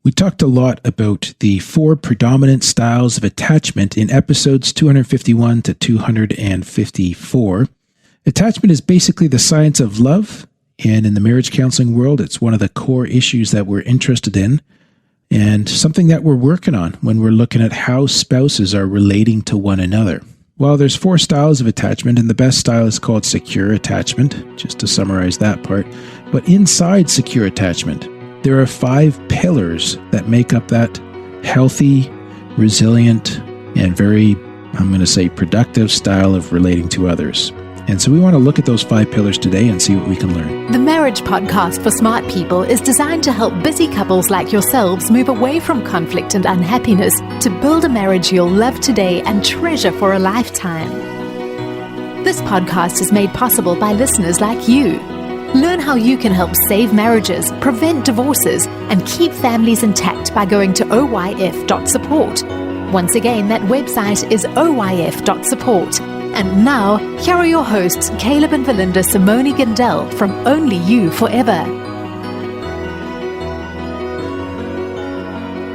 We talked a lot about the 4 predominant styles of attachment in episodes 251 to 254. Attachment is basically the science of love, and in the marriage counseling world, it's one of the core issues that we're interested in, and something that we're working on when we're looking at how spouses are relating to one another. Well, there's 4 styles of attachment, and the best style is called secure attachment, just to summarize that part. But inside secure attachment, there are 5 pillars that make up that healthy, resilient, and very, I'm going to say, productive style of relating to others. And so we want to look at those 5 pillars today and see what we can learn. The Marriage Podcast for Smart People is designed to help busy couples like yourselves move away from conflict and unhappiness to build a marriage you'll love today and treasure for a lifetime. This podcast is made possible by listeners like you. Learn how you can help save marriages, prevent divorces, and keep families intact by going to oyf.support. Once again, that website is oyf.support. And now, here are your hosts, Caleb and Valinda Simone Gandel from Only You Forever.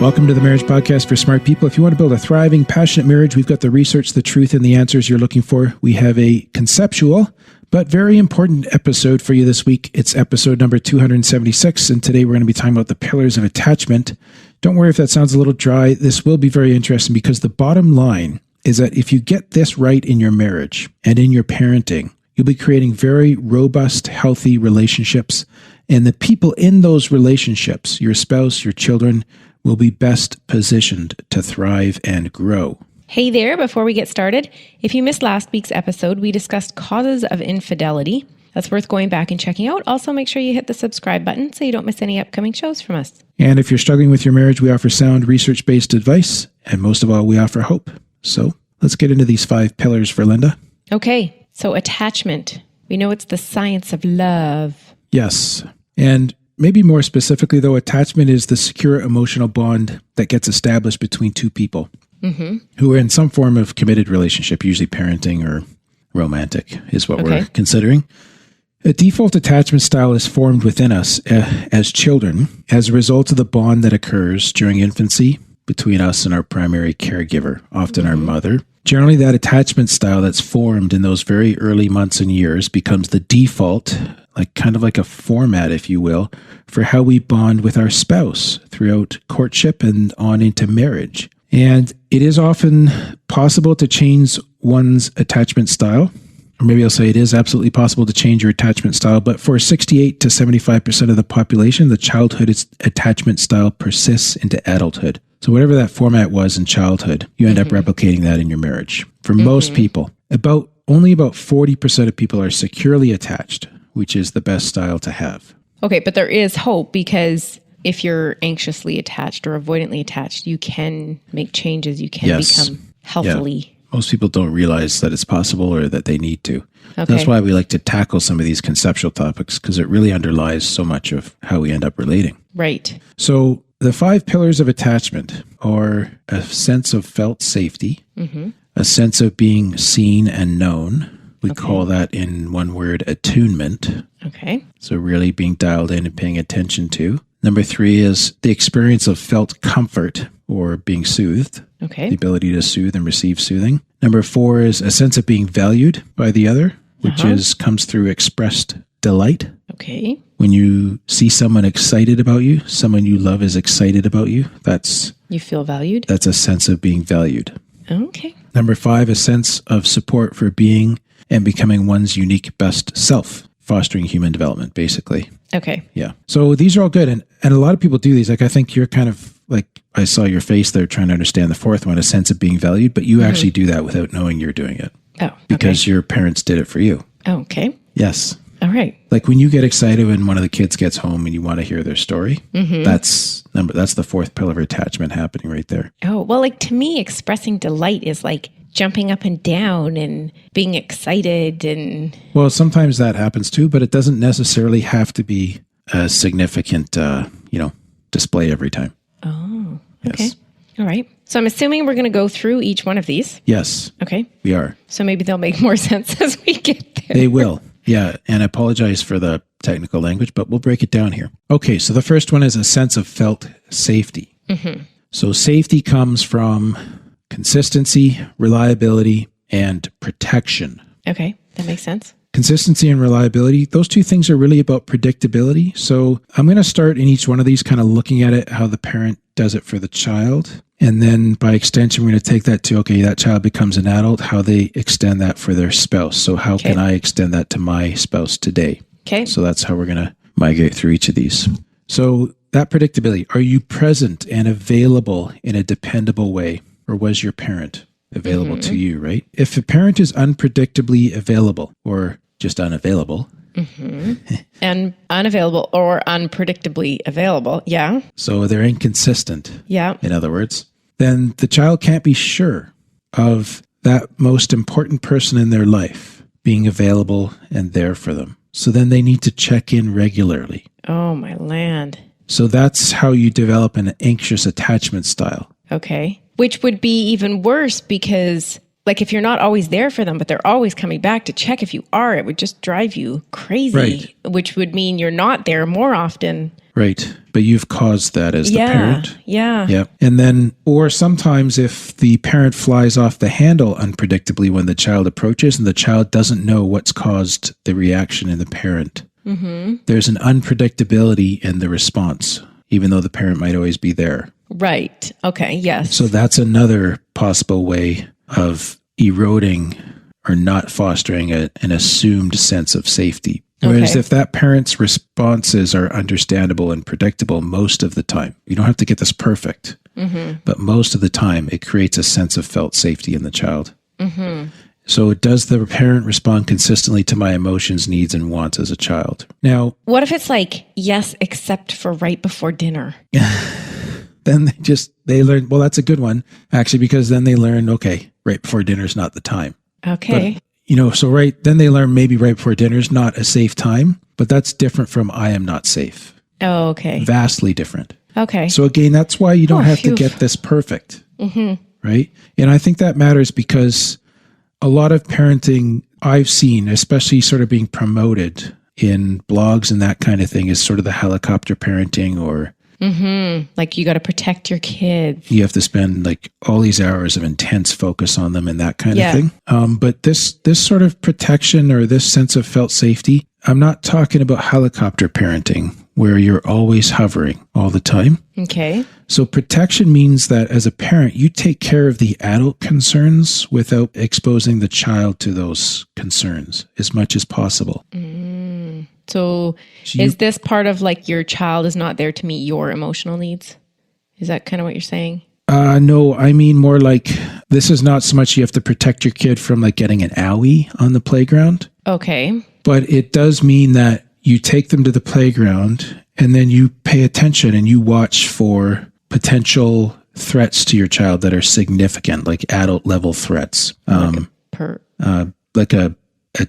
Welcome to the Marriage Podcast for Smart People. If you want to build a thriving, passionate marriage, we've got the research, the truth, and the answers you're looking for. We have a conceptual but very important episode for you this week. It's episode number 276, and today we're going to be talking about the pillars of attachment. Don't worry if that sounds a little dry. This will be very interesting because the bottom line is that if you get this right in your marriage and in your parenting, you'll be creating very robust, healthy relationships. And the people in those relationships, your spouse, your children, will be best positioned to thrive and grow. Hey there, before we get started, if you missed last week's episode, we discussed causes of infidelity. That's worth going back and checking out. Also, make sure you hit the subscribe button so you don't miss any upcoming shows from us. And if you're struggling with your marriage, we offer sound research-based advice. And most of all, we offer hope. So let's get into these 5 pillars for Linda. Okay, so attachment. We know it's the science of love. Yes. And maybe more specifically, though, attachment is the secure emotional bond that gets established between 2 people who are in some form of committed relationship, usually parenting or romantic is what we're considering. A default attachment style is formed within us as children as a result of the bond that occurs during infancy between us and our primary caregiver, often our mother. Generally, that attachment style that's formed in those very early months and years becomes the default, kind of like a format, if you will, for how we bond with our spouse throughout courtship and on into marriage. And it is often possible to change one's attachment style. Or maybe I'll say it is absolutely possible to change your attachment style, but for 68 to 75% of the population, the childhood attachment style persists into adulthood. So whatever that format was in childhood, you end up replicating that in your marriage. For most people, only about 40% of people are securely attached, which is the best style to have. Okay, but there is hope because if you're anxiously attached or avoidantly attached, you can make changes. You can become healthily. Yeah. Most people don't realize that it's possible or that they need to. Okay. That's why we like to tackle some of these conceptual topics because it really underlies so much of how we end up relating. Right. So the 5 pillars of attachment are a sense of felt safety, a sense of being seen and known. We call that in one word, attunement. Okay. So really being dialed in and paying attention to. Number 3 is the experience of felt comfort or being soothed. Okay. The ability to soothe and receive soothing. Number 4 is a sense of being valued by the other, which comes through expressed delight. Okay. When you see someone excited about you, someone you love is excited about you, you feel valued? That's a sense of being valued. Okay. Number 5, a sense of support for being and becoming one's unique best self, fostering human development, basically. Okay. Yeah. So these are all good. And a lot of people do these. I think you're kind of I saw your face there trying to understand the 4th one, a sense of being valued, but you actually do that without knowing you're doing it. Oh, because your parents did it for you. Oh, okay. Yes. All right. Like when you get excited when one of the kids gets home and you want to hear their story, that's the 4th pillar of attachment happening right there. Oh, well, to me, expressing delight is jumping up and down and being excited and... Well, sometimes that happens too, but it doesn't necessarily have to be a significant, display every time. Oh, okay. Yes. All right. So I'm assuming we're going to go through each one of these. Yes. Okay. We are. So maybe they'll make more sense as we get there. They will. Yeah. And I apologize for the technical language, but we'll break it down here. Okay, so the first one is a sense of felt safety. So safety comes from consistency, reliability, and protection. Okay, that makes sense. Consistency and reliability, those two things are really about predictability. So I'm going to start in each one of these kind of looking at it, how the parent does it for the child. And then by extension, we're going to take that to, okay, that child becomes an adult, how they extend that for their spouse. So how can I extend that to my spouse today? Okay. So that's how we're going to migrate through each of these. So that predictability, are you present and available in a dependable way? Or was your parent available to you, right? If a parent is unpredictably available or just unavailable. And unavailable or unpredictably available. Yeah. So they're inconsistent. Yeah. In other words, then the child can't be sure of that most important person in their life being available and there for them. So then they need to check in regularly. Oh, my land. So that's how you develop an anxious attachment style. Okay. Which would be even worse because, like, if you're not always there for them, but they're always coming back to check if you are, it would just drive you crazy, right. Which would mean you're not there more often. Right. But you've caused that as the parent. Yeah. Yeah. And then, or sometimes if the parent flies off the handle unpredictably when the child approaches and the child doesn't know what's caused the reaction in the parent, there's an unpredictability in the response, even though the parent might always be there. Right. Okay. Yes. So that's another possible way of eroding or not fostering an assumed sense of safety. Whereas if that parent's responses are understandable and predictable most of the time, you don't have to get this perfect, but most of the time it creates a sense of felt safety in the child. So does the parent respond consistently to my emotions, needs, and wants as a child? Now, what if it's like, yes, except for right before dinner? Then they learn, well, that's a good one, actually, because then they learn, okay, right before dinner is not the time. Okay. But, so then they learn maybe right before dinner is not a safe time, but that's different from I am not safe. Oh, okay. Vastly different. Okay. So again, that's why you don't have to get this perfect, right? And I think that matters because a lot of parenting I've seen, especially sort of being promoted in blogs and that kind of thing, is sort of the helicopter parenting or like you got to protect your kids. You have to spend like all these hours of intense focus on them and that kind of thing. But this sort of protection or this sense of felt safety, I'm not talking about helicopter parenting where you're always hovering all the time. Okay. So protection means that as a parent, you take care of the adult concerns without exposing the child to those concerns as much as possible. So is this part of like your child is not there to meet your emotional needs? Is that kind of what you're saying? No, I mean more like this is not so much you have to protect your kid from like getting an owie on the playground. Okay. But it does mean that you take them to the playground and then you pay attention and you watch for potential threats to your child that are significant, like adult level threats. Like a I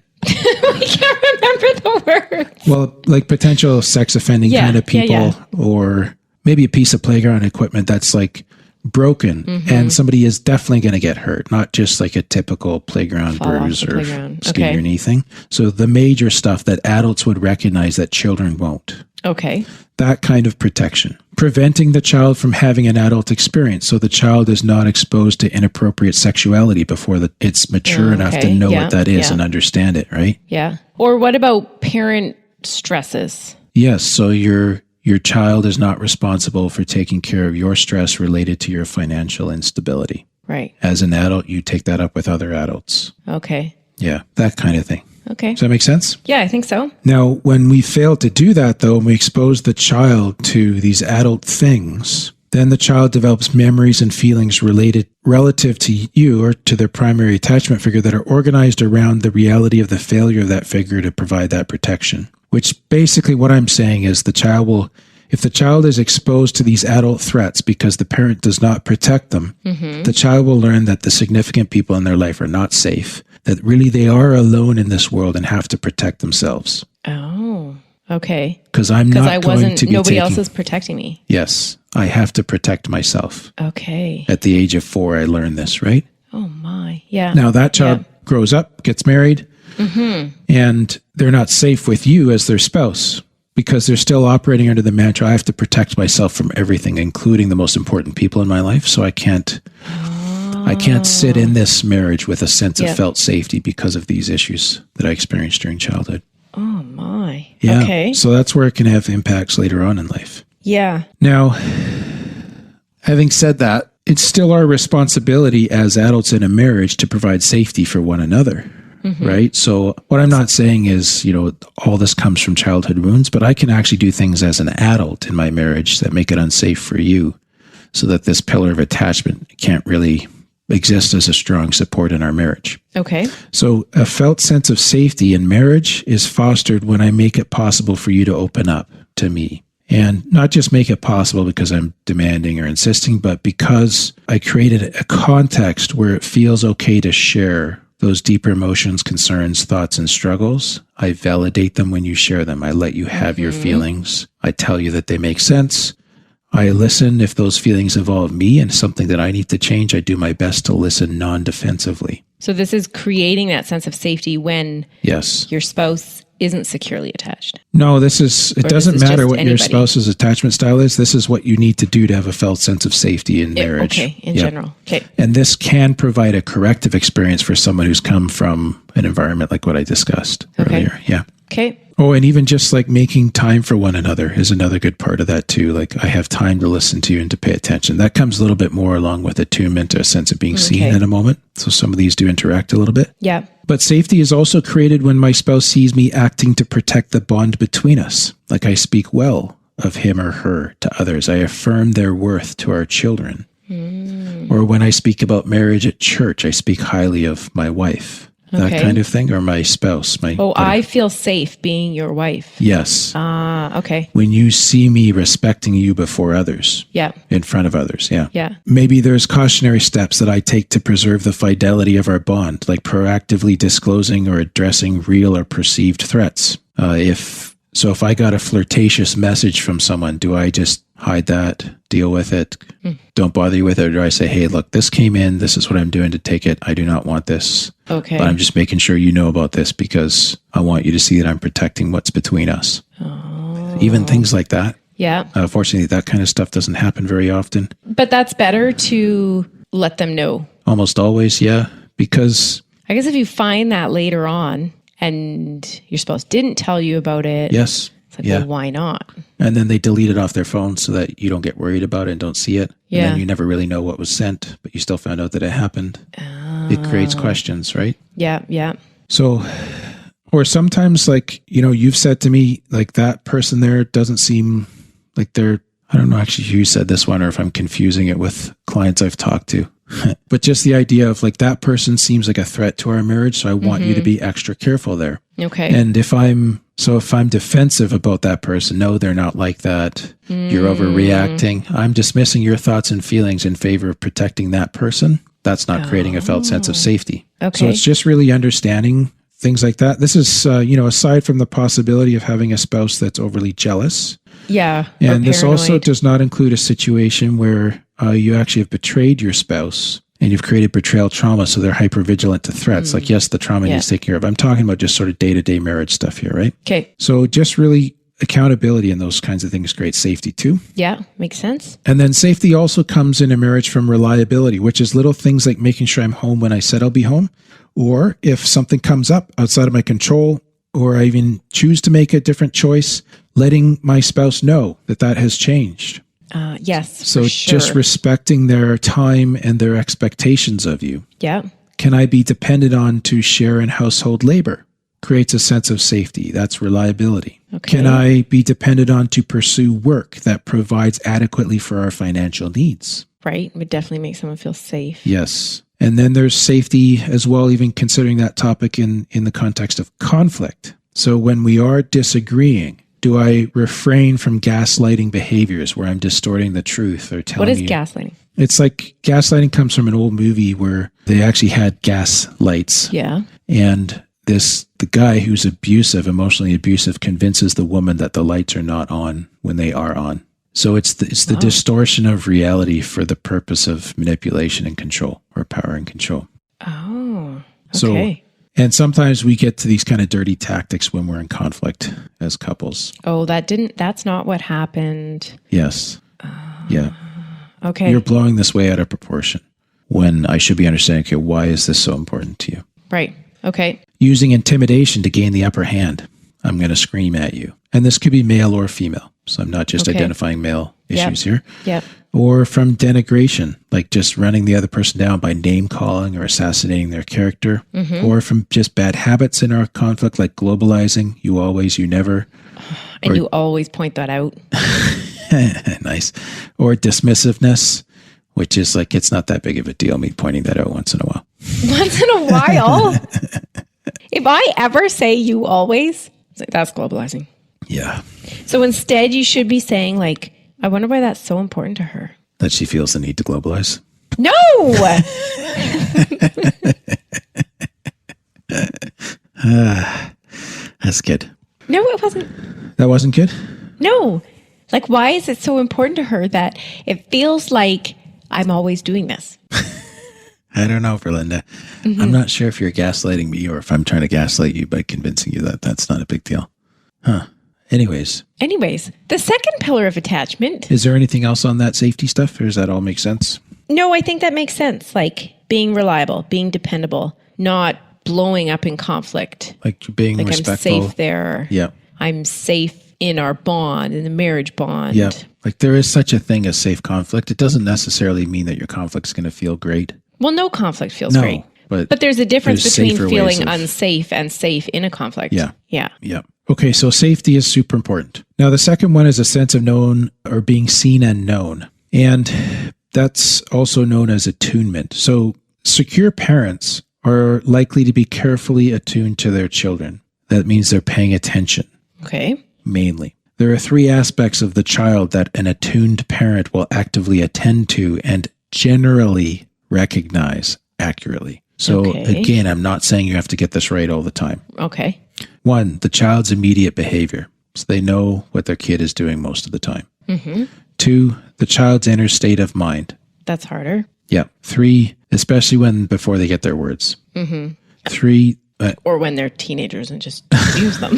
can't remember the word. Well, like potential sex offending kind of people, or maybe a piece of playground equipment that's like broken and somebody is definitely going to get hurt, not just like a typical playground bruise or skin your knee thing. So the major stuff that adults would recognize that children won't. Okay. That kind of protection. Preventing the child from having an adult experience so the child is not exposed to inappropriate sexuality before it's mature enough to know what that is and understand it, right? Yeah. Or what about parent stresses? Yes. So your child is not responsible for taking care of your stress related to your financial instability. Right. As an adult, you take that up with other adults. Okay. Yeah, that kind of thing. Okay. Does that make sense? Yeah, I think so. Now, when we fail to do that, though, and we expose the child to these adult things, then the child develops memories and feelings relative to you or to their primary attachment figure that are organized around the reality of the failure of that figure to provide that protection. Which basically what I'm saying is if the child is exposed to these adult threats because the parent does not protect them, the child will learn that the significant people in their life are not safe, that really they are alone in this world and have to protect themselves. Oh, okay. Because nobody else is protecting me. Yes, I have to protect myself. Okay. At the age of 4, I learned this, right? Oh my, yeah. Now that child grows up, gets married, And they're not safe with you as their spouse because they're still operating under the mantra, I have to protect myself from everything, including the most important people in my life. So I can't sit in this marriage with a sense of felt safety because of these issues that I experienced during childhood. Oh my. Yeah. Okay. So that's where it can have impacts later on in life. Yeah. Now, having said that, it's still our responsibility as adults in a marriage to provide safety for one another, right? So what I'm not saying is, all this comes from childhood wounds, but I can actually do things as an adult in my marriage that make it unsafe for you so that this pillar of attachment can't really exist as a strong support in our marriage. Okay. So a felt sense of safety in marriage is fostered when I make it possible for you to open up to me. And not just make it possible because I'm demanding or insisting, but because I created a context where it feels okay to share those deeper emotions, concerns, thoughts, and struggles. I validate them when you share them. I let you have your feelings. I tell you that they make sense. I listen if those feelings involve me and something that I need to change. I do my best to listen non-defensively. So this is creating that sense of safety when your spouse isn't securely attached. No, it doesn't matter what your spouse's attachment style is. This is what you need to do to have a felt sense of safety in marriage. Okay, in general. Okay. And this can provide a corrective experience for someone who's come from an environment like what I discussed earlier. Yeah. Okay. Oh, and even just like making time for one another is another good part of that too. Like I have time to listen to you and to pay attention. That comes a little bit more along with attunement, a sense of being seen in a moment. So some of these do interact a little bit. Yeah. But safety is also created when my spouse sees me acting to protect the bond between us. Like I speak well of him or her to others. I affirm their worth to our children. Or when I speak about marriage at church, I speak highly of my wife. That kind of thing, or my spouse. I feel safe being your wife. Yes. Okay. When you see me respecting you before others. Yeah. In front of others, yeah. Yeah. Maybe there's cautionary steps that I take to preserve the fidelity of our bond, like proactively disclosing or addressing real or perceived threats. If I got a flirtatious message from someone, do I just hide that, deal with it, don't bother you with it? Or do I say, hey, look, this came in, this is what I'm doing to take it. I do not want this. Okay. But I'm just making sure you know about this because I want you to see that I'm protecting what's between us. Oh. Even things like that. Yeah. Fortunately, that kind of stuff doesn't happen very often. But that's better to let them know. Almost always, yeah. Because I guess if you find that later on and your spouse didn't tell you about it. Yes. It's like, well, why not? And then they delete it off their phone so that you don't get worried about it and don't see it. Yeah. And then you never really know what was sent, but you still found out that it happened. It creates questions, right? Yeah, yeah. So, or sometimes like, you've said to me, like that person there doesn't seem like they're, I don't know actually who said this one or if I'm confusing it with clients I've talked to. But just the idea of like that person seems like a threat to our marriage. So I want you to be extra careful there. Okay. And if I'm defensive about that person, no, they're not like that. You're overreacting. I'm dismissing your thoughts and feelings in favor of protecting that person. That's not creating a felt sense of safety. Okay. So it's just really understanding things like that. This is, aside from the possibility of having a spouse that's overly jealous. Yeah. And this also does not include a situation where you actually have betrayed your spouse and you've created betrayal trauma. So they're hypervigilant to threats. Like, yes, the trauma needs to take care of. I'm talking about just sort of day-to-day marriage stuff here, right? Okay. So just really accountability and those kinds of things create safety too. Yeah, makes sense. And then safety also comes in a marriage from reliability, which is little things like making sure I'm home when I said I'll be home. Or if something comes up outside of my control, or I even choose to make a different choice, letting my spouse know that has changed. Yes. So just respecting their time and their expectations of you. Yeah. Can I be depended on to share in household labor? Creates a sense of safety. That's reliability. Okay. Can I be depended on to pursue work that provides adequately for our financial needs? Right. It would definitely make someone feel safe. Yes. And then there's safety as well, even considering that topic in the context of conflict. So when we are disagreeing, do I refrain from gaslighting behaviors where I'm distorting the truth or telling you? What is gaslighting? It's like gaslighting comes from an old movie where they actually had gas lights. Yeah. And the guy who's emotionally abusive, convinces the woman that the lights are not on when they are on. So it's the distortion of reality for the purpose of manipulation and control, or power and control. Oh, okay. So, And sometimes we get to these kind of dirty tactics when we're in conflict as couples. Oh, that's not what happened. Yes. Yeah. Okay. You're blowing this way out of proportion when I should be understanding, okay, why is this so important to you? Right. Okay. Using intimidation to gain the upper hand. I'm going to scream at you. And this could be male or female. So I'm not just identifying male issues here. Yep. Or from denigration, like just running the other person down by name calling or assassinating their character. Or from just bad habits in our conflict, like globalizing, you always, you never. And you always point that out. Nice. Or dismissiveness, which is like, it's not that big of a deal, me pointing that out once in a while. Once in a while? If I ever say you always, that's globalizing. Yeah. So instead, you should be saying, like, I wonder why that's so important to her. That she feels the need to globalize. No! That's good. No, it wasn't. That wasn't good? No. Like, why is it so important to her that it feels like I'm always doing this? I don't know, Verlinda. I'm not sure if you're gaslighting me or if I'm trying to gaslight you by convincing you that that's not a big deal. Huh. Anyways, the second pillar of attachment. Is there anything else on that safety stuff, or does that all make sense? No, I think that makes sense. Like being reliable, being dependable, not blowing up in conflict. Like being like respectful. I'm safe there. Yeah. I'm safe in our bond, in the marriage bond. Yeah. Like there is such a thing as safe conflict. It doesn't necessarily mean that your conflict's going to feel great. Well, no conflict feels great. But there's a difference between feeling of unsafe and safe in a conflict. Yeah. Yeah. Yeah. Okay, so safety is super important. Now, the second one is a sense of known or being seen and known. And that's also known as attunement. So secure parents are likely to be carefully attuned to their children. That means they're paying attention. Okay. Mainly. There are 3 aspects of the child that an attuned parent will actively attend to and generally recognize accurately. So again, I'm not saying you have to get this right all the time. Okay. 1, the child's immediate behavior. So they know what their kid is doing most of the time. 2, the child's inner state of mind. That's harder. Yeah. 3, especially before they get their words. 3, or when they're teenagers and just use them.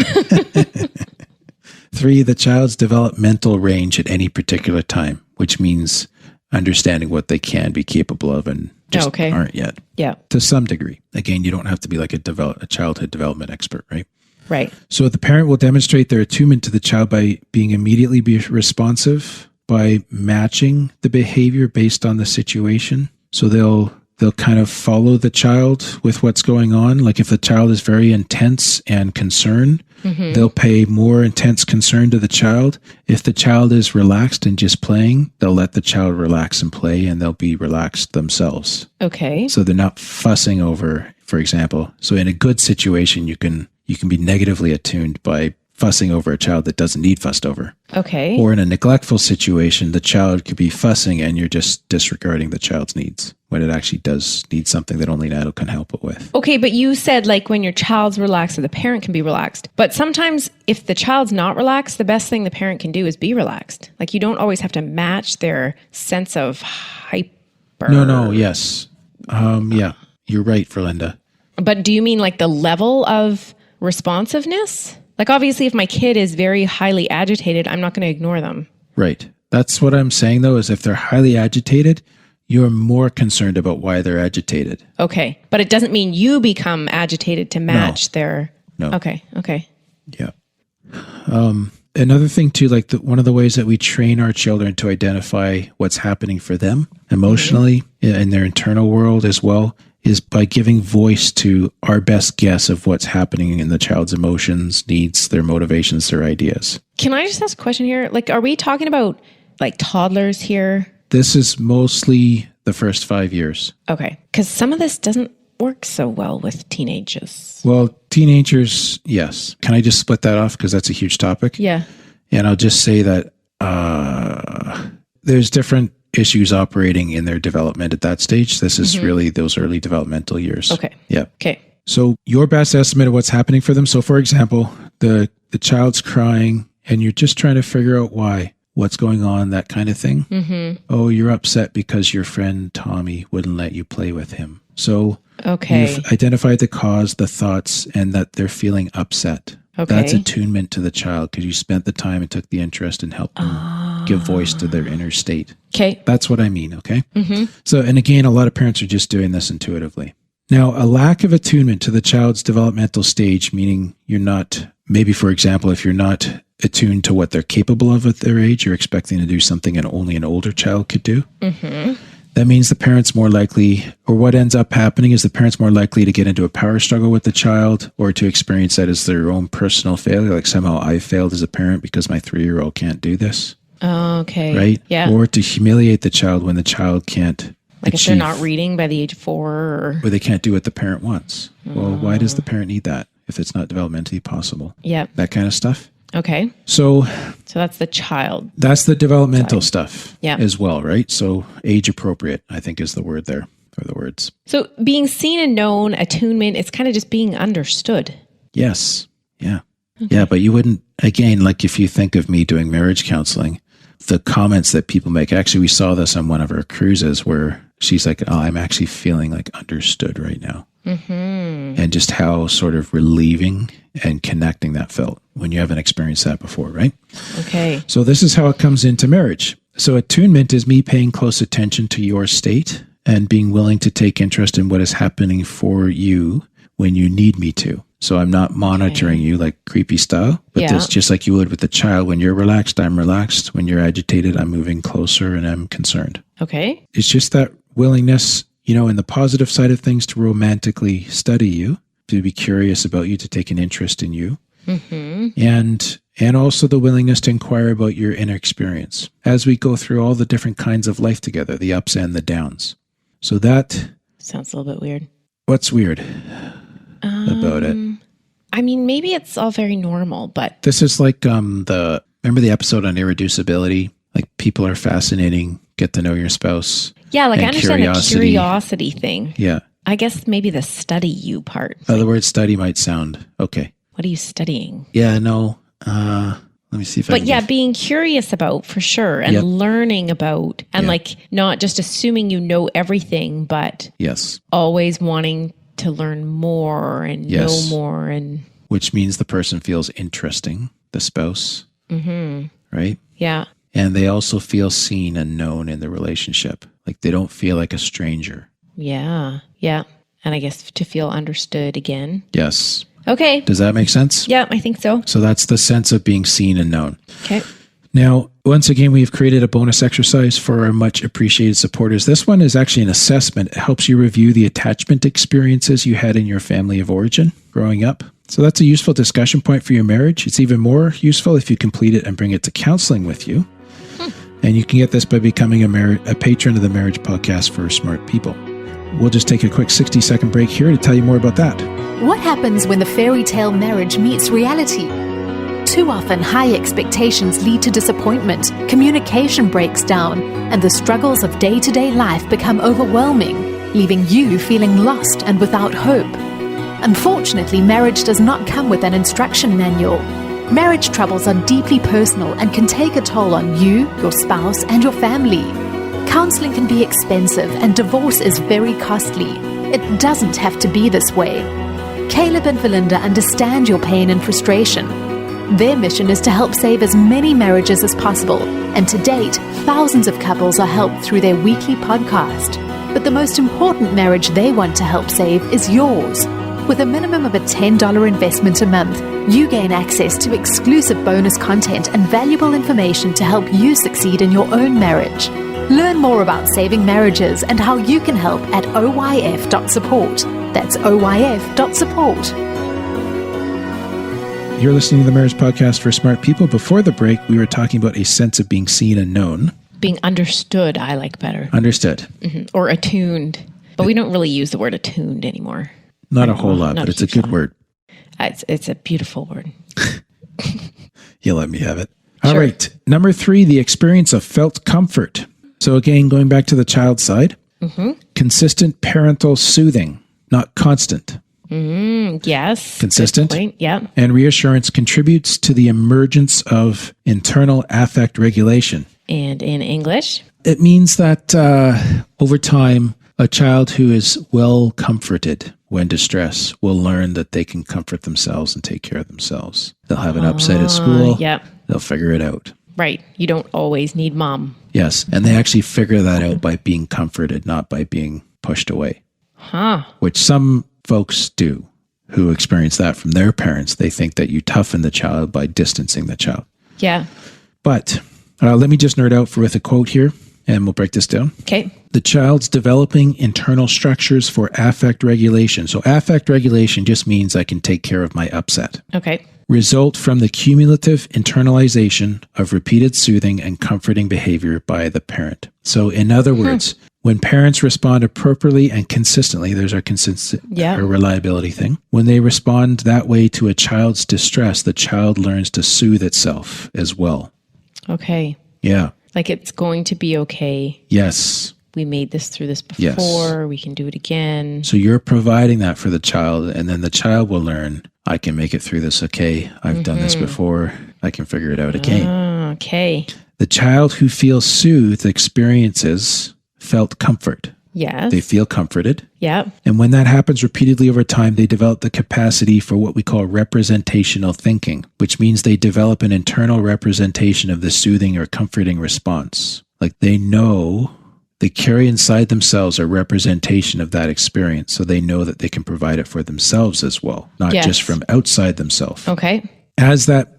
3, the child's developmental range at any particular time, which means understanding what they can be capable of and just aren't yet. Yeah. To some degree. Again, you don't have to be like a childhood development expert, right? Right. So the parent will demonstrate their attunement to the child by being immediately responsive, by matching the behavior based on the situation. So they'll kind of follow the child with what's going on. Like if the child is very intense and concerned, they'll pay more intense concern to the child. If the child is relaxed and just playing, they'll let the child relax and play, and they'll be relaxed themselves. Okay. So they're not fussing over, for example. So in a good situation, you can be negatively attuned by fussing over a child that doesn't need fussed over. Okay. Or in a neglectful situation, the child could be fussing and you're just disregarding the child's needs when it actually does need something that only an adult can help it with. Okay, but you said like when your child's relaxed or the parent can be relaxed. But sometimes if the child's not relaxed, the best thing the parent can do is be relaxed. Like you don't always have to match their sense of hyper. No, yes. Yeah, you're right, Verlinda. But do you mean like the level of responsiveness? Like obviously if my kid is very highly agitated, I'm not going to ignore them. Right. That's what I'm saying though, is if they're highly agitated, you're more concerned about why they're agitated. Okay. But it doesn't mean you become agitated to match their... No. Okay. Yeah. Another thing too, like one of the ways that we train our children to identify what's happening for them emotionally in their internal world as well is by giving voice to our best guess of what's happening in the child's emotions, needs, their motivations, their ideas. Can I just ask a question here? Like, are we talking about like toddlers here? This is mostly the first 5 years. Okay. Because some of this doesn't work so well with teenagers. Well, teenagers, yes. Can I just split that off? Because that's a huge topic. Yeah. And I'll just say that there's different issues operating in their development at that stage. This is really those early developmental years. Okay. Yeah. Okay. So your best estimate of what's happening for them. So for example, the child's crying and you're just trying to figure out why, what's going on, that kind of thing. Oh, you're upset because your friend Tommy wouldn't let you play with him. So Okay. you've identified the cause, the thoughts, and that they're feeling upset. Okay. That's attunement to the child because you spent the time and took the interest and helped them give voice to their inner state. Okay. That's what I mean, okay? So, and again, a lot of parents are just doing this intuitively. Now, a lack of attunement to the child's developmental stage, meaning you're not, maybe for example, if you're not attuned to what they're capable of at their age, you're expecting to do something that only an older child could do. That means the parent's more likely, or what ends up happening is the parent's more likely to get into a power struggle with the child or to experience that as their own personal failure, like somehow I failed as a parent because my 3-year-old can't do this. Okay. Right? Yeah. Or to humiliate the child when the child can't Like if they're not reading by the age of 4 or they can't do what the parent wants. Well, why does the parent need that if it's not developmentally possible? Yeah. That kind of stuff. Okay. So that's the child. That's the developmental stuff as well, right? So age appropriate, I think is the word there, or the words. So being seen and known, attunement, it's kind of just being understood. Yes. Yeah. Okay. Yeah, but you wouldn't, again, like if you think of me doing marriage counseling, the comments that people make, actually we saw this on one of our cruises where she's like, oh, I'm actually feeling like understood right now. And just how sort of relieving and connecting that felt when you haven't experienced that before, right? Okay. So this is how it comes into marriage. So attunement is me paying close attention to your state and being willing to take interest in what is happening for you when you need me to. So I'm not monitoring you like creepy style, but it's just like you would with the child. When you're relaxed, I'm relaxed. When you're agitated, I'm moving closer and I'm concerned. Okay. It's just that willingness, you know, in the positive side of things, to romantically study you, to be curious about you, to take an interest in you, and also the willingness to inquire about your inner experience as we go through all the different kinds of life together, the ups and the downs. So that sounds a little bit weird. What's weird about it? I mean, maybe it's all very normal, but this is like remember the episode on irreducibility? Like people are fascinating, get to know your spouse. Yeah, like I understand the curiosity thing. Yeah. I guess maybe the study you part. The word study might sound okay. What are you studying? Yeah, no. Let me see if I can. But yeah, being curious about for sure and learning about and like not just assuming you know everything, but always wanting to learn more and know more. And which means the person feels interesting, the spouse. Right? Yeah. And they also feel seen and known in the relationship. Like they don't feel like a stranger. Yeah. Yeah. And I guess to feel understood again. Yes. Okay. Does that make sense? Yeah, I think so. So that's the sense of being seen and known. Okay. Now, once again, we've created a bonus exercise for our much appreciated supporters. This one is actually an assessment. It helps you review the attachment experiences you had in your family of origin growing up. So that's a useful discussion point for your marriage. It's even more useful if you complete it and bring it to counseling with you. And you can get this by becoming a patron of the Marriage Podcast for Smart People. We'll just take a quick 60-second break here to tell you more about that. What happens when the fairy tale marriage meets reality? Too often, high expectations lead to disappointment, communication breaks down, and the struggles of day-to-day life become overwhelming, leaving you feeling lost and without hope. Unfortunately, marriage does not come with an instruction manual. Marriage troubles are deeply personal and can take a toll on you, your spouse, and your family. Counseling can be expensive and divorce is very costly. It doesn't have to be this way. Caleb and Valinda understand your pain and frustration. Their mission is to help save as many marriages as possible, and to date, thousands of couples are helped through their weekly podcast. But the most important marriage they want to help save is yours. With a minimum of a $10 investment a month, you gain access to exclusive bonus content and valuable information to help you succeed in your own marriage. Learn more about saving marriages and how you can help at oyf.support. That's oyf.support. You're listening to the Marriage Podcast for Smart People. Before the break, we were talking about a sense of being seen and known. Being understood, I like better. Understood. Or attuned. But we don't really use the word attuned anymore. Not a whole lot, but it's a good word. It's a beautiful word. You let me have it. All right. Number 3, the experience of felt comfort. So again, going back to the child side, consistent parental soothing, not constant. Yes. Consistent. Yeah. And reassurance contributes to the emergence of internal affect regulation. And in English? It means that over time, A child who is well comforted when distressed will learn that they can comfort themselves and take care of themselves. They'll have an upset at school. Yep. They'll figure it out. Right. You don't always need mom. Yes. And they actually figure that out by being comforted, not by being pushed away. Huh. Which some folks do who experience that from their parents. They think that you toughen the child by distancing the child. Yeah. But let me just nerd out with a quote here, and we'll break this down. Okay. The child's developing internal structures for affect regulation. So affect regulation just means I can take care of my upset. Okay. Result from the cumulative internalization of repeated soothing and comforting behavior by the parent. So in other words, when parents respond appropriately and consistently, there's our our reliability thing. When they respond that way to a child's distress, the child learns to soothe itself as well. Okay. Yeah. Like it's going to be okay. Yes. We made this through this before. Yes. We can do it again. So you're providing that for the child, and then the child will learn, I can make it through this okay. I've done this before. I can figure it out again. Okay. The child who feels soothed experiences felt comfort. Yes. They feel comforted. Yeah. And when that happens repeatedly over time, they develop the capacity for what we call representational thinking, which means they develop an internal representation of the soothing or comforting response. Like they know, they carry inside themselves a representation of that experience, so they know that they can provide it for themselves as well, not just from outside themselves. Okay. As that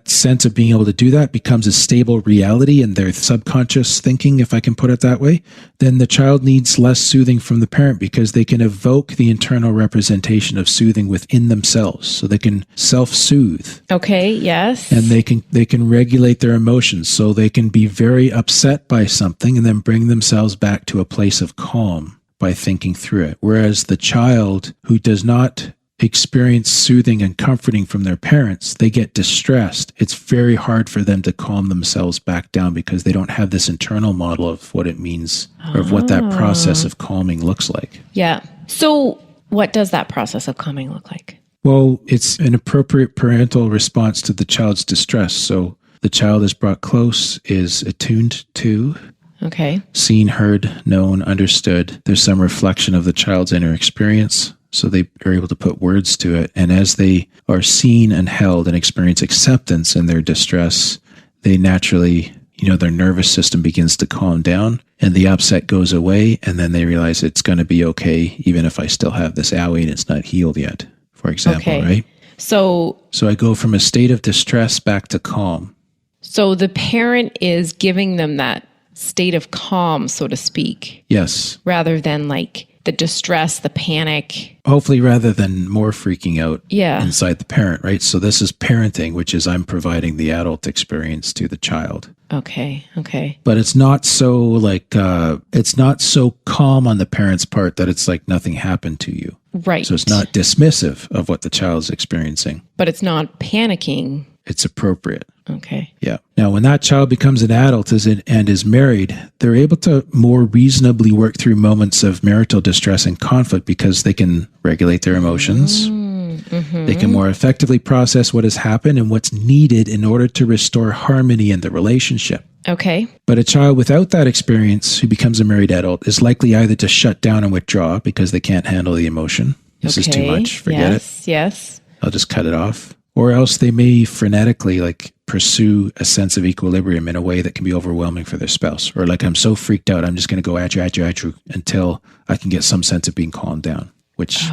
sense of being able to do that becomes a stable reality in their subconscious thinking, if I can put it that way, then the child needs less soothing from the parent because they can evoke the internal representation of soothing within themselves. So they can self-soothe. Okay, yes. And they can regulate their emotions. So they can be very upset by something and then bring themselves back to a place of calm by thinking through it. Whereas the child who does not experience soothing and comforting from their parents, they get distressed. It's very hard for them to calm themselves back down because they don't have this internal model of what it means or of what that process of calming looks like. Yeah. So what does that process of calming look like? Well, it's an appropriate parental response to the child's distress. So the child is brought close, is attuned to, seen, heard, known, understood. There's some reflection of the child's inner experience. So they are able to put words to it. And as they are seen and held and experience acceptance in their distress, they naturally, their nervous system begins to calm down and the upset goes away. And then they realize it's going to be okay, even if I still have this owie and it's not healed yet, for example, right? So I go from a state of distress back to calm. So the parent is giving them that state of calm, so to speak. Yes. Rather than like the distress, the panic. Hopefully rather than more freaking out inside the parent, right? So this is parenting, which is I'm providing the adult experience to the child. Okay. But it's not so it's not so calm on the parent's part that it's like nothing happened to you. Right. So it's not dismissive of what the child's experiencing. But it's not panicking. It's appropriate. Okay. Yeah. Now, when that child becomes an adult and is married, they're able to more reasonably work through moments of marital distress and conflict because they can regulate their emotions. They can more effectively process what has happened and what's needed in order to restore harmony in the relationship. Okay. But a child without that experience who becomes a married adult is likely either to shut down and withdraw because they can't handle the emotion. This is too much. Forget it. Yes. I'll just cut it off. Or else they may frenetically pursue a sense of equilibrium in a way that can be overwhelming for their spouse. Or I'm so freaked out, I'm just going to go at you until I can get some sense of being calmed down, which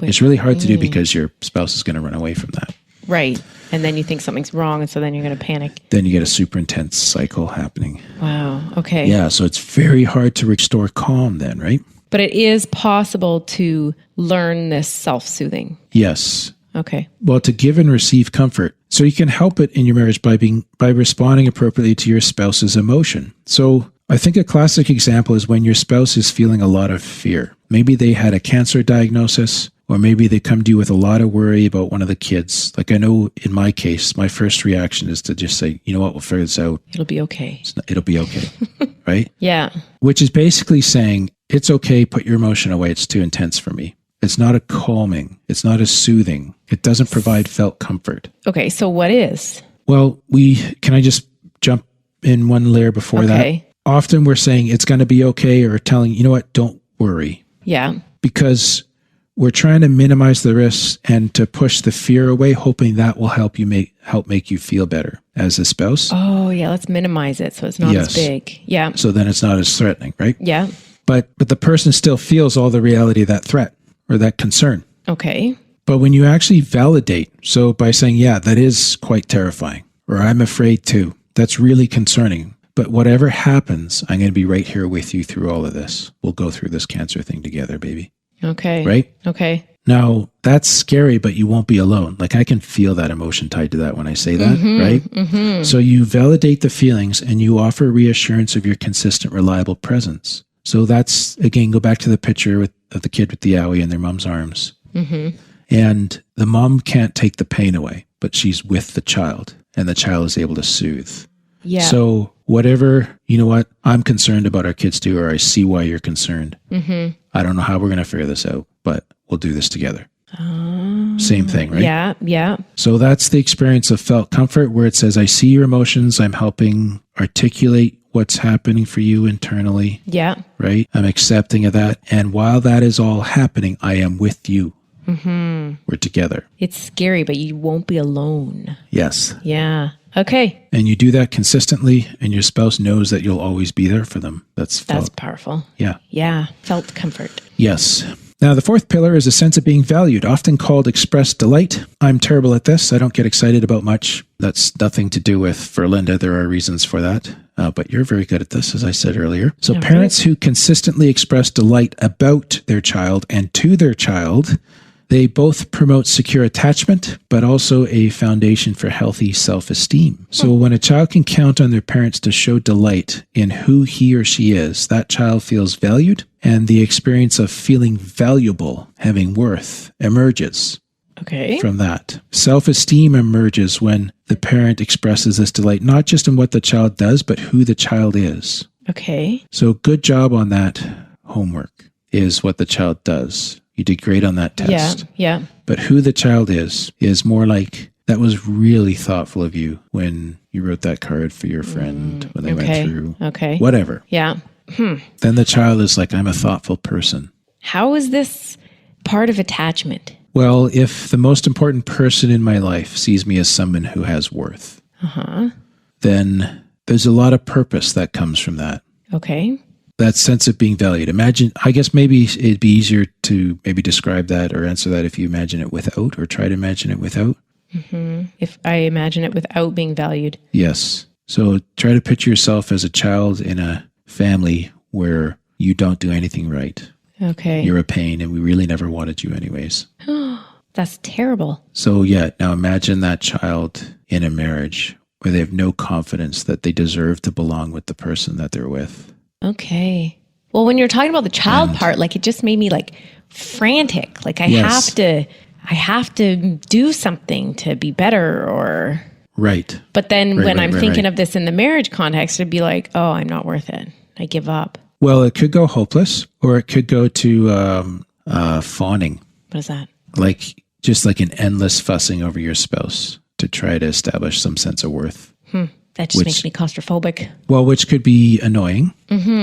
is really hard to do because your spouse is going to run away from that. Right. And then you think something's wrong, and so then you're going to panic. Then you get a super intense cycle happening. Wow. Okay. Yeah. So it's very hard to restore calm then, right? But it is possible to learn this self-soothing. Yes. Okay. Well, to give and receive comfort. So you can help it in your marriage by responding appropriately to your spouse's emotion. So I think a classic example is when your spouse is feeling a lot of fear. Maybe they had a cancer diagnosis, or maybe they come to you with a lot of worry about one of the kids. Like I know in my case, my first reaction is to just say, you know what, we'll figure this out. It'll be okay. It'll be okay. Right? Yeah. Which is basically saying, it's okay, put your emotion away. It's too intense for me. It's not a calming. It's not a soothing. It doesn't provide felt comfort. Okay, so what is? Well, can I just jump in one layer before that? often we're saying it's going to be okay, or telling, you know what, don't worry. Yeah. Because we're trying to minimize the risks and to push the fear away, hoping that will help make you feel better as a spouse. Oh, yeah. Let's minimize it so it's not as big. Yeah. So then it's not as threatening, right? Yeah. But the person still feels all the reality of that threat or that concern. Okay. But when you actually validate, so by saying, yeah, that is quite terrifying, or I'm afraid too, that's really concerning. But whatever happens, I'm going to be right here with you through all of this. We'll go through this cancer thing together, baby. Okay. Right? Okay. Now, that's scary, but you won't be alone. Like, I can feel that emotion tied to that when I say that, right? Mm-hmm. So you validate the feelings and you offer reassurance of your consistent, reliable presence. So that's, again, go back to the picture of the kid with the owie in their mom's arms. Mm-hmm. And the mom can't take the pain away, but she's with the child, and the child is able to soothe. Yeah. So whatever, you know what, I'm concerned about our kids too, or I see why you're concerned. Mm-hmm. I don't know how we're going to figure this out, but we'll do this together. Same thing, right? Yeah, yeah. So that's the experience of felt comfort, where it says, I see your emotions. I'm helping articulate what's happening for you internally. Yeah. Right? I'm accepting of that. And while that is all happening, I am with you. Mm-hmm. We're together. It's scary, but you won't be alone. Yes. Yeah. Okay. And you do that consistently, and your spouse knows that you'll always be there for them. That's powerful. Yeah. Yeah. Felt comfort. Yes. Now, the fourth pillar is a sense of being valued, often called expressed delight. I'm terrible at this. I don't get excited about much. That's nothing to do with for Linda. There are reasons for that. But you're very good at this, as I said earlier. So parents who consistently express delight about their child and to their child, they both promote secure attachment, but also a foundation for healthy self-esteem. So when a child can count on their parents to show delight in who he or she is, that child feels valued, and the experience of feeling valuable, having worth, emerges from that. Self-esteem emerges when the parent expresses this delight, not just in what the child does, but who the child is. Okay. So good job on that homework is what the child does. You did great on that test. Yeah. But who the child is more like, that was really thoughtful of you when you wrote that card for your friend when they went through. Okay. Whatever. Yeah. Then the child is like, I'm a thoughtful person. How is this part of attachment? Well, if the most important person in my life sees me as someone who has worth, then there's a lot of purpose that comes from that. Okay. That sense of being valued. Imagine, I guess maybe it'd be easier to maybe describe that or answer that if you imagine it without, or try to imagine it without. Mm-hmm. If I imagine it without being valued. Yes. So try to picture yourself as a child in a family where you don't do anything right. Okay. You're a pain, and we really never wanted you anyways. That's terrible. So yeah, now imagine that child in a marriage where they have no confidence that they deserve to belong with the person that they're with. Okay. Well, when you're talking about the child part, like, it just made me like frantic. Like I have to do something to be better, or. Right. But then when I'm thinking of this in the marriage context, it'd be like, oh, I'm not worth it. I give up. Well, it could go hopeless, or it could go to fawning. What is that? Like, just like an endless fussing over your spouse to try to establish some sense of worth. That just makes me claustrophobic. Well, which could be annoying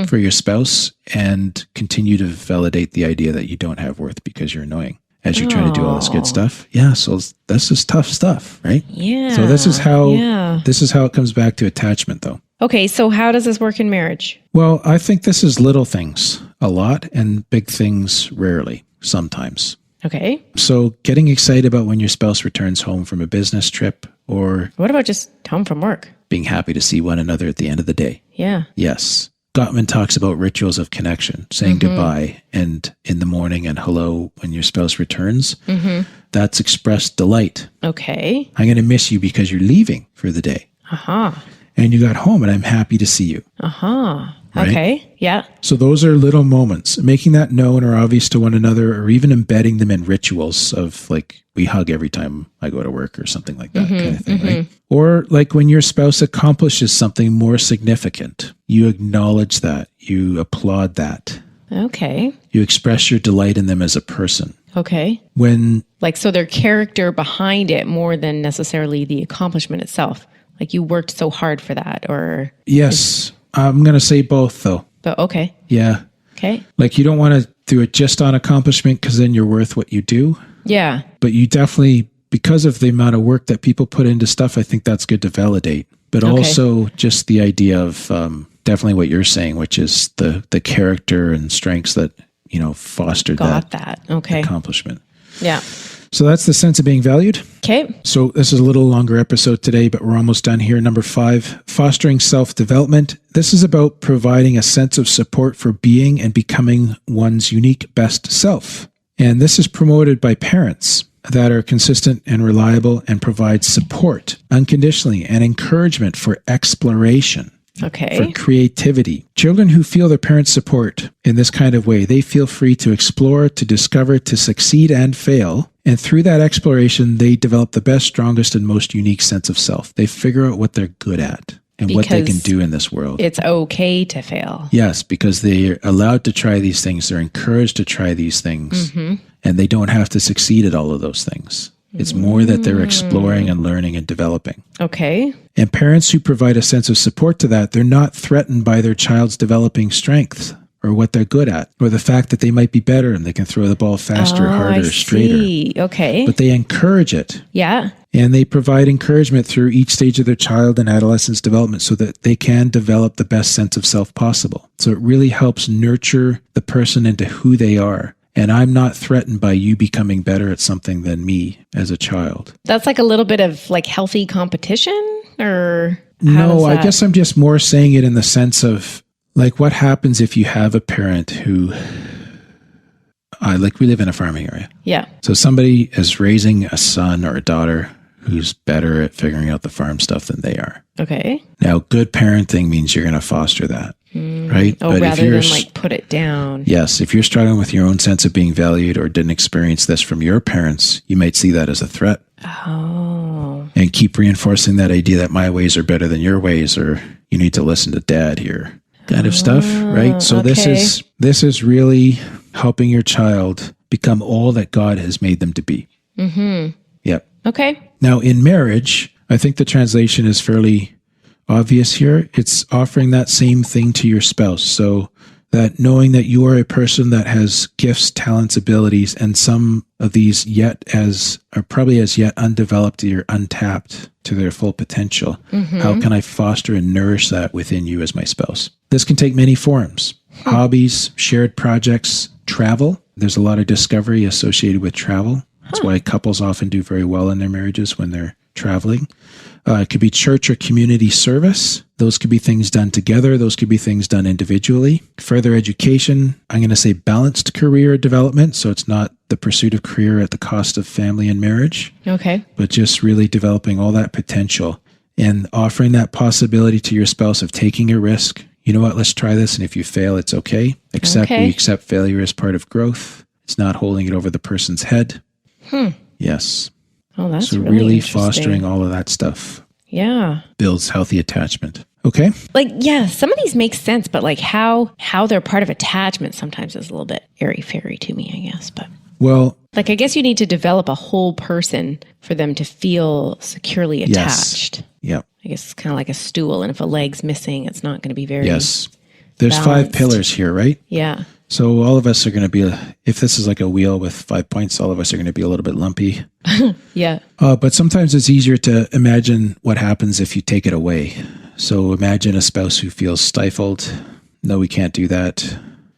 for your spouse and continue to validate the idea that you don't have worth because you're annoying as you're trying to do all this good stuff. Yeah, so this is tough stuff, right? Yeah. So this is how it comes back to attachment, though. Okay, so how does this work in marriage? Well, I think this is little things a lot and big things rarely, sometimes. Okay. So getting excited about when your spouse returns home from a business trip, or what about just home from work? Being happy to see one another at the end of the day. Yeah. Yes. Gottman talks about rituals of connection, saying goodbye and in the morning and hello when your spouse returns. That's expressed delight. Okay. I'm going to miss you because you're leaving for the day. And you got home and I'm happy to see you. Right? Okay. Yeah. So those are little moments, making that known or obvious to one another, or even embedding them in rituals of like, we hug every time I go to work or something like that kind of thing, right? Or like when your spouse accomplishes something more significant, you acknowledge that, you applaud that. Okay. You express your delight in them as a person. Okay. When like, so their character behind it more than necessarily the accomplishment itself. Like you worked so hard for that, or... Yes. I'm going to say both, though. But okay. Yeah. Okay. Like, you don't want to do it just on accomplishment because then you're worth what you do. Yeah. But you definitely, because of the amount of work that people put into stuff, I think that's good to validate. But also just the idea of definitely what you're saying, which is the character and strengths that, fostered that accomplishment. Yeah. So that's the sense of being valued. Okay. So this is a little longer episode today, but we're almost done here. Number 5, fostering self-development. This is about providing a sense of support for being and becoming one's unique best self. And this is promoted by parents that are consistent and reliable and provide support unconditionally and encouragement for exploration. Okay. For creativity. Children who feel their parents' support in this kind of way, they feel free to explore, to discover, to succeed and fail. And through that exploration, they develop the best, strongest, and most unique sense of self. They figure out what they're good at and what they can do in this world. It's okay to fail. Yes, because they're allowed to try these things. They're encouraged to try these things. Mm-hmm. And they don't have to succeed at all of those things. It's more that they're exploring and learning and developing. Okay. And parents who provide a sense of support to that, they're not threatened by their child's developing strengths or what they're good at, or the fact that they might be better and they can throw the ball faster, harder, straighter. Okay. But they encourage it. Yeah. And they provide encouragement through each stage of their child and adolescent's development so that they can develop the best sense of self possible. So it really helps nurture the person into who they are. And I'm not threatened by you becoming better at something than me as a child. That's like a little bit of like healthy competition, or no, I guess I'm just more saying it in the sense of like what happens if you have a parent who, we live in a farming area. Yeah. So somebody is raising a son or a daughter who's better at figuring out the farm stuff than they are. Okay. Now, good parenting means you're going to foster that. Right? Oh, but rather than like put it down. Yes. If you're struggling with your own sense of being valued or didn't experience this from your parents, you might see that as a threat. Oh. And keep reinforcing that idea that my ways are better than your ways, or you need to listen to dad here kind of stuff. Right? So this is really helping your child become all that God has made them to be. Mm-hmm. Yep. Okay. Now in marriage, I think the translation is fairly obvious here. It's offering that same thing to your spouse. So that knowing that you are a person that has gifts, talents, abilities, and some of these are probably as yet undeveloped or untapped to their full potential. Mm-hmm. How can I foster and nourish that within you as my spouse? This can take many forms. Hobbies, shared projects, travel. There's a lot of discovery associated with travel. That's why couples often do very well in their marriages when they're traveling. It could be church or community service. Those could be things done together. Those could be things done individually. Further education. I'm going to say balanced career development. So it's not the pursuit of career at the cost of family and marriage. Okay. But just really developing all that potential and offering that possibility to your spouse of taking a risk. You know what? Let's try this. And if you fail, it's okay. We accept failure as part of growth. It's not holding it over the person's head. Yes. Oh, that's so really fostering all of that stuff. Yeah. Builds healthy attachment. Okay. Some of these make sense, but how they're part of attachment sometimes is a little bit airy-fairy to me, I guess. But I guess you need to develop a whole person for them to feel securely attached. Yes. Yep. I guess it's kind of like a stool, and if a leg's missing, it's not going to be very There's balanced. 5 pillars here, right? Yeah. So all of us are going to be, if this is like a wheel with 5 points, all of us are going to be a little bit lumpy. Yeah. But sometimes it's easier to imagine what happens if you take it away. So imagine a spouse who feels stifled. No, we can't do that.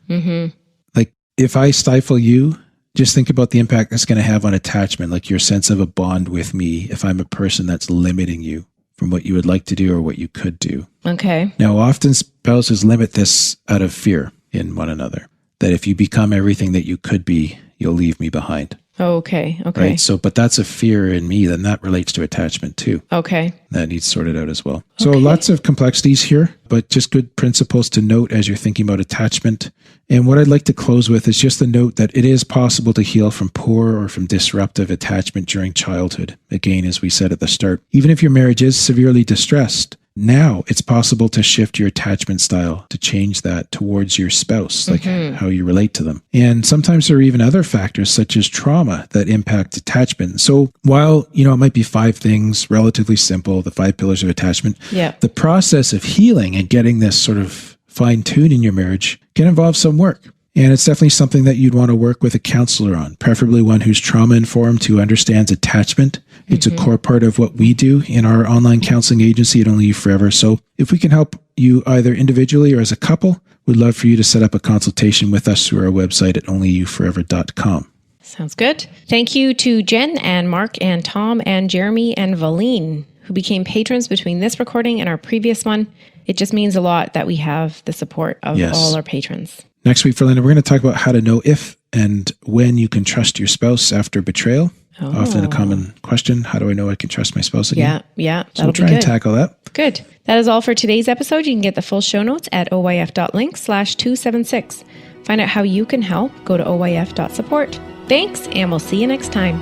Mm-hmm. Like if I stifle you, just think about the impact that's going to have on attachment, like your sense of a bond with me if I'm a person that's limiting you from what you would like to do or what you could do. Okay. Now, often spouses limit this out of fear in one another. That if you become everything that you could be, you'll leave me behind. Okay. Right? So, but that's a fear in me, then that relates to attachment too. Okay. That needs sorted out as well. So lots of complexities here, but just good principles to note as you're thinking about attachment. And what I'd like to close with is just the note that it is possible to heal from poor or from disruptive attachment during childhood. Again, as we said at the start, even if your marriage is severely distressed, now it's possible to shift your attachment style, to change that towards your spouse, like how you relate to them. And sometimes there are even other factors such as trauma that impact attachment. So while, it might be 5 things, relatively simple, the 5 pillars of attachment, the process of healing and getting this sort of fine-tuned in your marriage can involve some work. And it's definitely something that you'd want to work with a counselor on, preferably one who's trauma-informed, who understands attachment. It's a core part of what we do in our online counseling agency at Only You Forever. So if we can help you either individually or as a couple, we'd love for you to set up a consultation with us through our website at onlyyouforever.com. Sounds good. Thank you to Jen and Mark and Tom and Jeremy and Valine, who became patrons between this recording and our previous one. It just means a lot that we have the support of all our patrons. Next week, Verlinda, we're going to talk about how to know if and when you can trust your spouse after betrayal. Often a common question. How do I know I can trust my spouse again? Yeah. So we'll try and tackle that. Good. That is all for today's episode. You can get the full show notes at oyf.link/276. Find out how you can help. Go to oyf.support. Thanks, and we'll see you next time.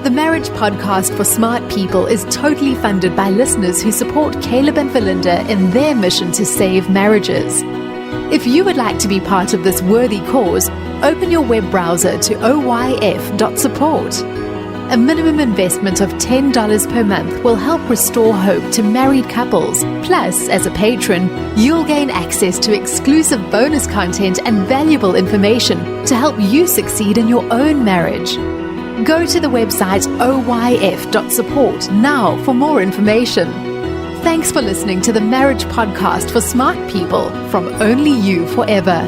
The Marriage Podcast for Smart People is totally funded by listeners who support Caleb and Verlinda in their mission to save marriages. If you would like to be part of this worthy cause, open your web browser to oyf.support. A minimum investment of $10 per month will help restore hope to married couples. Plus, as a patron, you'll gain access to exclusive bonus content and valuable information to help you succeed in your own marriage. Go to the website oyf.support now for more information. Thanks for listening to the Marriage Podcast for Smart People from Only You Forever.